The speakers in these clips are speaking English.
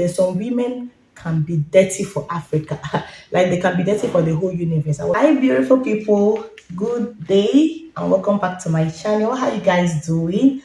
there's some women can be dirty for Africa. Like they can be dirty for the whole universe. Hi beautiful people, good day and welcome back to my channel. How you guys doing?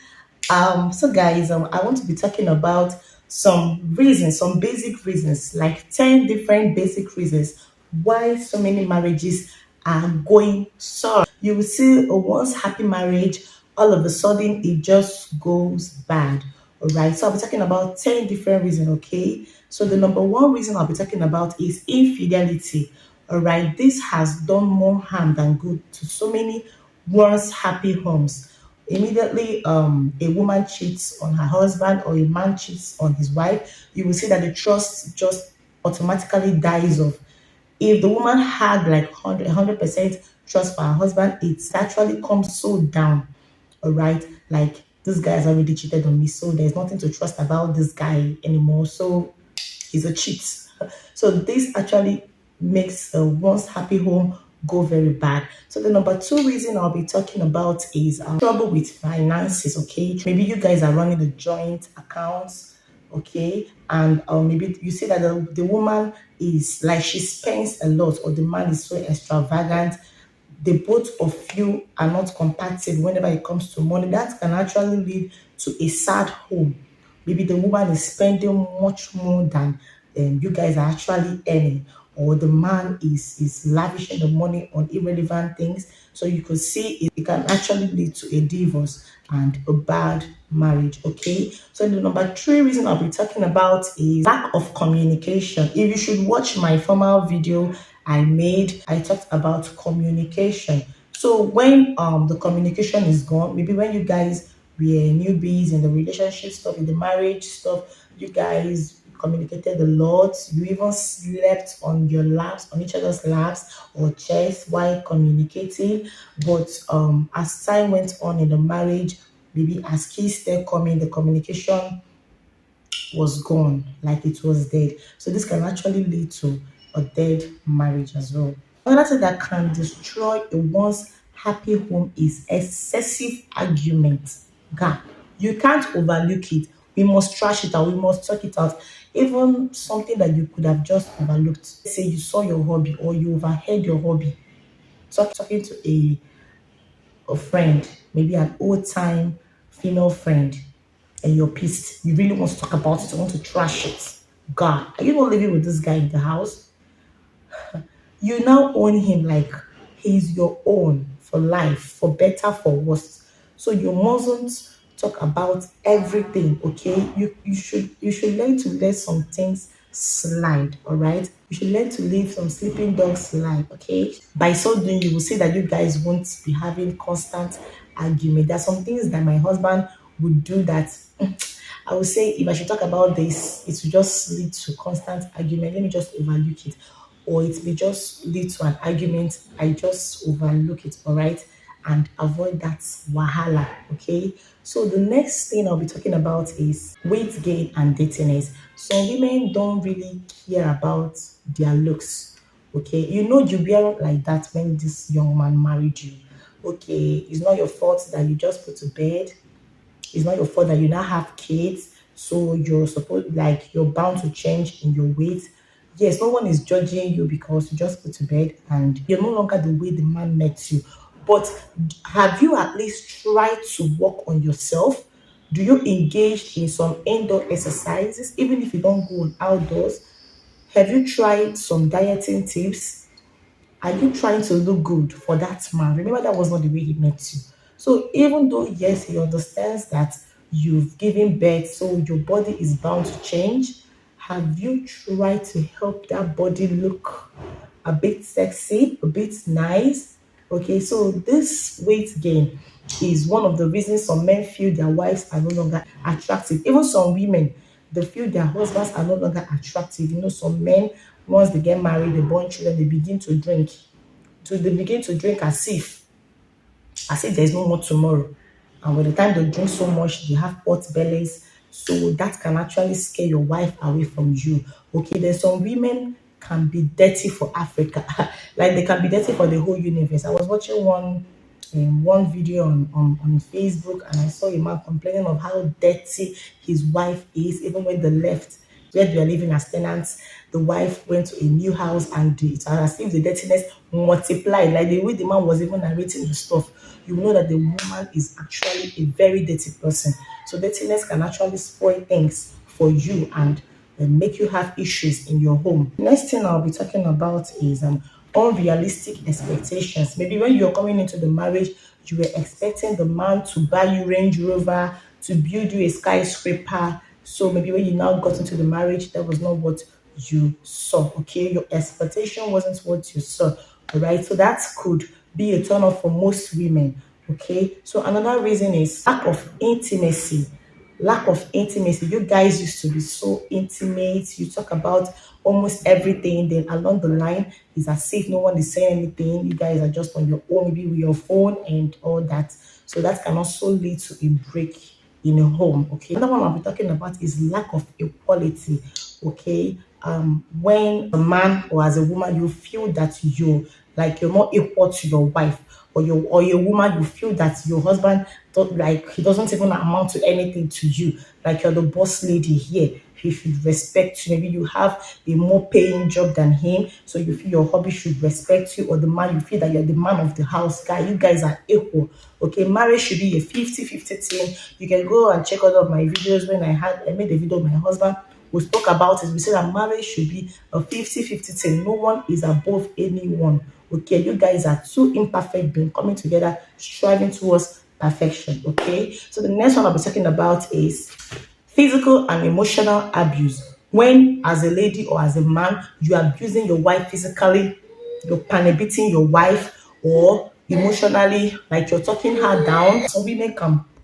So guys, I want to be talking about some reasons, some basic reasons, like 10 different basic reasons why so many marriages are going sour. You will see a once happy marriage, all of a sudden it just goes bad. All right, so I'll be talking about 10 different reasons. Okay, so the number one reason I'll be talking about is infidelity. All right, this has done more harm than good to so many once happy homes. Immediately a woman cheats on her husband or a man cheats on his wife, you will see that the trust just automatically dies off. If the woman had like 100% trust for her husband, it actually comes so down. All right, like this guy has already cheated on me, so there's nothing to trust about this guy anymore, so he's a cheat. So this actually makes a once happy home go very bad. So the number two reason I'll be talking about is trouble with finances. Okay, maybe you guys are running a joint accounts, okay, and maybe you see that the woman is like she spends a lot, or the man is so extravagant. The both of you are not compatible whenever it comes to money. That can actually lead to a sad home. Maybe the woman is spending much more than you guys are actually earning, or the man is lavishing the money on irrelevant things. So you could see it can actually lead to a divorce and a bad marriage. Okay, so the number three reason I'll be talking about is lack of communication. If you should watch my former video I made, I talked about communication. So when the communication is gone, maybe when you guys were newbies in the relationship stuff, in the marriage stuff, you guys communicated a lot. You even slept on your laps, on each other's laps or chest while communicating. But as time went on in the marriage, maybe as kids started coming, the communication was gone, like it was dead. So this can actually lead to a dead marriage as well. Another thing that can destroy a once happy home is excessive argument. God, you can't overlook it. We must trash it out. We must talk it out. Even something that you could have just overlooked. Say you saw your hobby or you overheard your hobby. Talking to a friend, maybe an old time female friend, and you're pissed. You really want to talk about it. You want to trash it. God, are you not living with this guy in the house? You now own him like he's your own for life, for better, for worse. So you mustn't talk about everything, okay? You should learn to let some things slide, all right? You should learn to leave some sleeping dogs slide, okay? By so doing, you will see that you guys won't be having constant argument. There are some things that my husband would do that I would say if I should talk about this, it will just lead to constant argument. Let me just overlook it. Or it may just lead to an argument. I just overlook it, all right? And avoid that wahala, okay? So the next thing I'll be talking about is weight gain and datiness. Some women don't really care about their looks, okay? You know you weren't like that when this young man married you. Okay, it's not your fault that you just put to bed. It's not your fault that you now have kids, so you're supposed like you're bound to change in your weight. Yes, no one is judging you because you just put to bed and you're no longer the way the man met you. But have you at least tried to work on yourself? Do you engage in some indoor exercises, even if you don't go on outdoors? Have you tried some dieting tips? Are you trying to look good for that man? Remember, that was not the way he met you. So even though yes, he understands that you've given birth, so your body is bound to change. Have you tried to help that body look a bit sexy, a bit nice? Okay, so this weight gain is one of the reasons some men feel their wives are no longer attractive. Even some women, they feel their husbands are no longer attractive. You know, some men, once they get married, they born children, they begin to drink. So they begin to drink as if there's no more tomorrow. And by the time they drink so much, they have hot bellies. So that can actually scare your wife away from you. Okay, there's some women can be dirty for Africa. Like they can be dirty for the whole universe. I was watching one video on Facebook, and I saw a man complaining of how dirty his wife is, even when they left. where they are living as tenants. The wife went to a new house, and it's as if the dirtiness multiplied. Like the way the man was even narrating the stuff, you know that the woman is actually a very dirty person. So dirtiness can actually spoil things for you and make you have issues in your home. Next thing I'll be talking about is unrealistic expectations. Maybe when you're coming into the marriage, you were expecting the man to buy you Range Rover, to build you a skyscraper. So maybe when you now got into the marriage, that was not what you saw. Okay, your expectation wasn't what you saw. All right, so that could be a turn off for most women. Okay, so another reason is lack of intimacy. Lack of intimacy. You guys used to be so intimate. You talk about almost everything. Then along the line, it's as if no one is saying anything. You guys are just on your own, maybe with your phone and all that. So that can also lead to a break in a home. Okay. Another one I'll be talking about is lack of equality. Okay. When a man or as a woman you feel that you're more equal to your wife, or your woman, you feel that your husband don't, like, he doesn't even amount to anything to you, like you're the boss lady here, he should respect you. Maybe you have a more paying job than him, so you feel your hobby should respect you, or the man, you feel that you're the man of the house guy, you guys are equal. Okay, marriage should be a 50-50 thing. You can go and check all of my videos. When I made a video with my husband, we spoke about it. We said that marriage should be a 50-50 thing. No one is above anyone. Okay, you guys are two imperfect beings coming together, striving towards perfection. Okay, so the next one I'll be talking about is physical and emotional abuse. When, as a lady or as a man, you are abusing your wife physically, you're beating your wife, or emotionally, like you're talking her down. Some women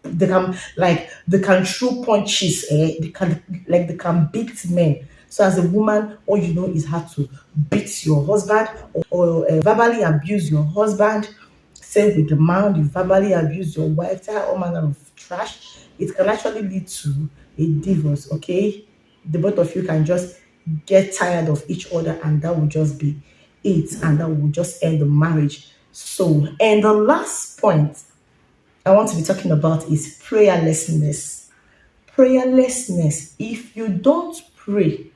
they can throw punches, they can beat men. So as a woman, all you know is how to beat your husband, or verbally abuse your husband. Same with the man, you verbally abuse your wife, tell her all manner of trash. It can actually lead to a divorce. Okay, the both of you can just get tired of each other, and that will just be it, and that will just end the marriage. So, and the last point I want to be talking about is prayerlessness. Prayerlessness. If you don't pray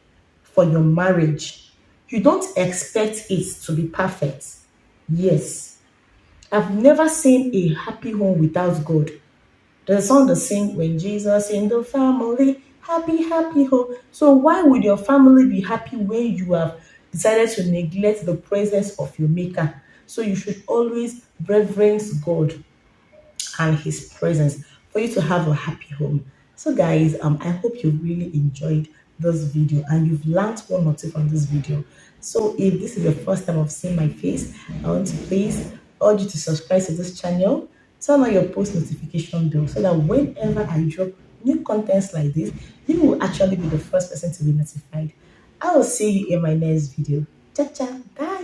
for your marriage, you don't expect it to be perfect. Yes, I've never seen a happy home without God. The song they sing, when Jesus in the family, happy, happy home. So why would your family be happy when you have decided to neglect the presence of your maker? So you should always reverence God and his presence for you to have a happy home. So guys, I hope you really enjoyed this video and you've learned one or two from this video. So if this is the first time of seeing my face, I want to please urge you to subscribe to this channel, turn on your post notification bell, so that whenever I drop new contents like this, you will actually be the first person to be notified. I will see you in my next video. Ciao, ciao. Bye.